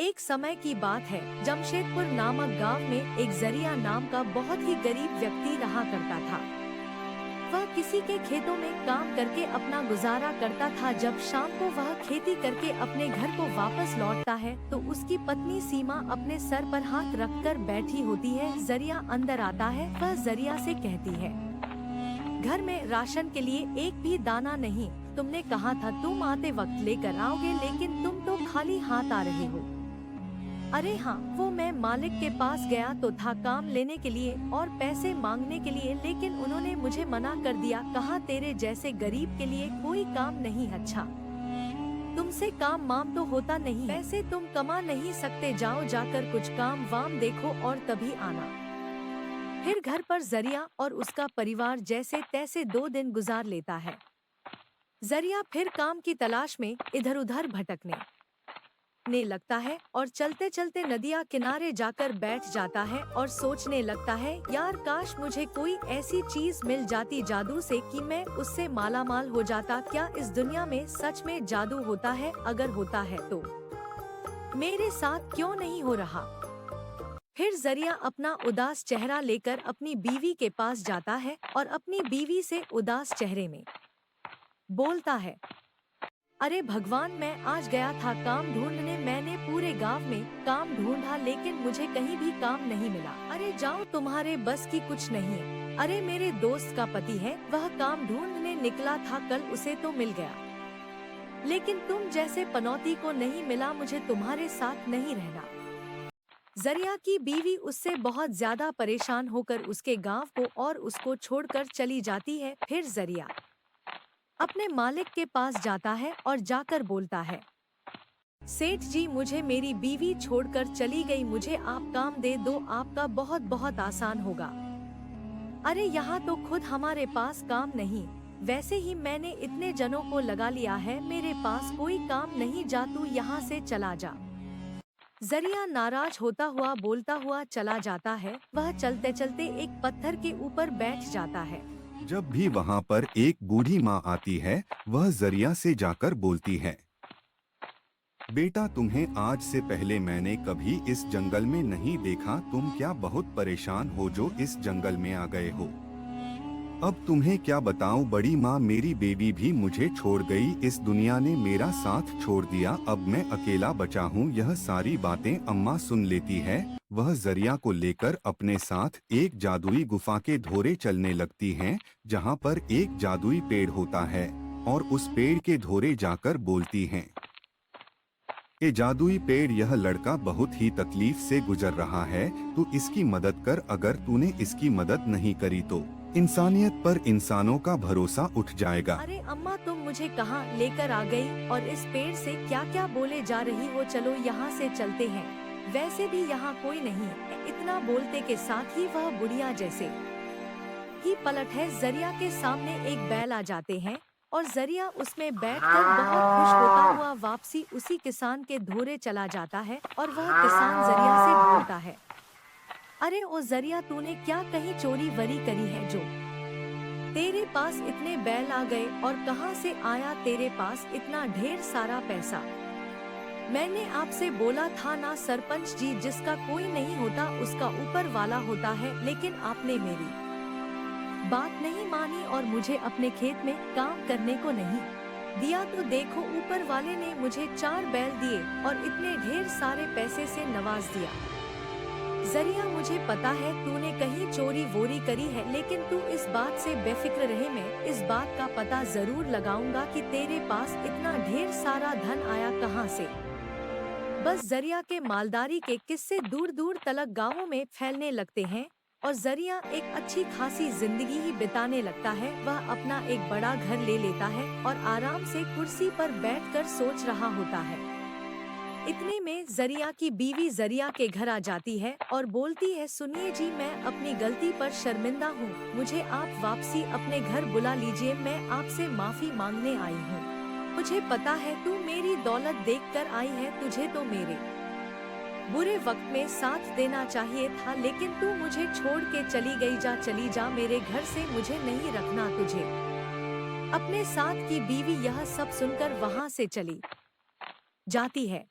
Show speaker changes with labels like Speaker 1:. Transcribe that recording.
Speaker 1: एक समय की बात है, जमशेदपुर नामक गांव में एक जरिया नाम का बहुत ही गरीब व्यक्ति रहा करता था। वह किसी के खेतों में काम करके अपना गुजारा करता था। जब शाम को वह खेती करके अपने घर को वापस लौटता है तो उसकी पत्नी सीमा अपने सर पर हाथ रखकर बैठी होती है। जरिया अंदर आता है। वह जरिया से कहती है, घर में राशन के लिए एक भी दाना नहीं। तुमने कहा था तुम आते वक्त लेकर आओगे, लेकिन तुम तो खाली हाथ आ रहे हो। अरे हाँ, वो मैं मालिक के पास गया तो था काम लेने के लिए और पैसे मांगने के लिए, लेकिन उन्होंने मुझे मना कर दिया। कहा तेरे जैसे गरीब के लिए कोई काम नहीं अच्छा। तुमसे काम वाम तो होता नहीं, पैसे तुम कमा नहीं सकते। जाओ जाकर कुछ काम वाम देखो और तभी आना। फिर घर पर जरिया और उसका परिवार जैसे तैसे 2 दिन गुजार लेता है। जरिया फिर काम की तलाश में इधर उधर भटकने लगता है और चलते चलते नदिया किनारे जाकर बैठ जाता है और सोचने लगता है, यार काश मुझे कोई ऐसी चीज मिल जाती जादू से कि मैं उससे मालामाल हो जाता। क्या इस दुनिया में सच में जादू होता है? अगर होता है तो मेरे साथ क्यों नहीं हो रहा? फिर जरिया अपना उदास चेहरा लेकर अपनी बीवी के पास जाता है और अपनी बीवी से उदास चेहरे में बोलता है, अरे भगवान, मैं आज गया था काम ढूंढने। मैंने पूरे गांव में काम ढूंढा लेकिन मुझे कहीं भी काम नहीं मिला। अरे जाओ, तुम्हारे बस की कुछ नहीं है। अरे मेरे दोस्त का पति है, वह काम ढूंढने निकला था कल, उसे तो मिल गया, लेकिन तुम जैसे पनौती को नहीं मिला। मुझे तुम्हारे साथ नहीं रहना। जरिया की बीवी उससे बहुत ज्यादा परेशान होकर उसके गांव को और उसको छोड़कर चली जाती है। फिर जरिया अपने मालिक के पास जाता है और जाकर बोलता है, सेठ जी, मुझे मेरी बीवी छोड़कर चली गई, मुझे आप काम दे दो, आपका बहुत बहुत आसान होगा। अरे यहाँ तो खुद हमारे पास काम नहीं, वैसे ही मैंने इतने जनों को लगा लिया है, मेरे पास कोई काम नहीं, जा तू यहाँ से चला जा। जरिया नाराज होता हुआ बोलता हुआ चला जाता है। वह चलते चलते एक पत्थर के ऊपर बैठ जाता है।
Speaker 2: जब भी वहाँ पर एक बूढ़ी माँ आती है, वह जरिया से जाकर बोलती है, बेटा, तुम्हें आज से पहले मैंने कभी इस जंगल में नहीं देखा। तुम क्या बहुत परेशान हो जो इस जंगल में आ गए हो? अब तुम्हें क्या बताऊं बड़ी माँ, मेरी बेबी भी मुझे छोड़ गई, इस दुनिया ने मेरा साथ छोड़ दिया, अब मैं अकेला बचा हूँ। यह सारी बातें अम्मा सुन लेती है। वह जरिया को लेकर अपने साथ एक जादुई गुफा के धोरे चलने लगती हैं, जहाँ पर एक जादुई पेड़ होता है और उस पेड़ के धोरे जाकर बोलती हैं, ये जादुई पेड़, यह लड़का बहुत ही तकलीफ से गुजर रहा है, तू इसकी मदद कर। अगर तूने इसकी मदद नहीं करी तो इंसानियत पर इंसानों का भरोसा उठ जाएगा।
Speaker 1: अरे अम्मा, तुम मुझे कहाँ लेकर आ गई और इस पेड़ से क्या क्या बोले जा रही हो? चलो यहाँ से चलते हैं, वैसे भी यहाँ कोई नहीं है। इतना बोलते के साथ ही वह बुढ़िया जैसे ही पलट है। जरिया के सामने एक बैल आ जाते हैं और जरिया उसमें बैठकर बहुत खुश होता हुआ वापसी उसी किसान के धोरे चला जाता है और वह किसान जरिया से बोलता है, अरे ओ जरिया, तूने क्या कहीं चोरी वरी करी है जो तेरे पास इतने बैल आ गए? और कहाँ से आया तेरे पास इतना ढेर सारा पैसा? मैंने आपसे बोला था ना सरपंच जी, जिसका कोई नहीं होता उसका ऊपर वाला होता है, लेकिन आपने मेरी बात नहीं मानी और मुझे अपने खेत में काम करने को नहीं दिया। तो देखो, ऊपर वाले ने मुझे 4 बैल दिए और इतने ढेर सारे पैसे से नवाज दिया। जरिया, मुझे पता है तूने कहीं चोरी वोरी करी है, लेकिन तू इस बात से बेफिक्र रहे, मैं इस बात का पता जरूर लगाऊंगा कि तेरे पास इतना ढेर सारा धन आया कहाँ से। बस जरिया के मालदारी के किस्से दूर दूर तलक गांवों में फैलने लगते हैं और जरिया एक अच्छी खासी जिंदगी ही बिताने लगता है। वह अपना एक बड़ा घर ले लेता है और आराम से कुर्सी पर बैठकर सोच रहा होता है। इतने में जरिया की बीवी जरिया के घर आ जाती है और बोलती है, सुनिए जी, मैं अपनी गलती पर शर्मिंदा हूँ, मुझे आप वापसी अपने घर बुला लीजिए, मैं आपसे माफी मांगने आई हूँ। मुझे पता है तू मेरी दौलत देखकर आई है, तुझे तो मेरे बुरे वक्त में साथ देना चाहिए था, लेकिन तू मुझे छोड़ के चली गई। जा, चली जा मेरे घर से, मुझे नहीं रखना तुझे अपने साथ। की बीवी यह सब सुनकर वहाँ से चली जाती है।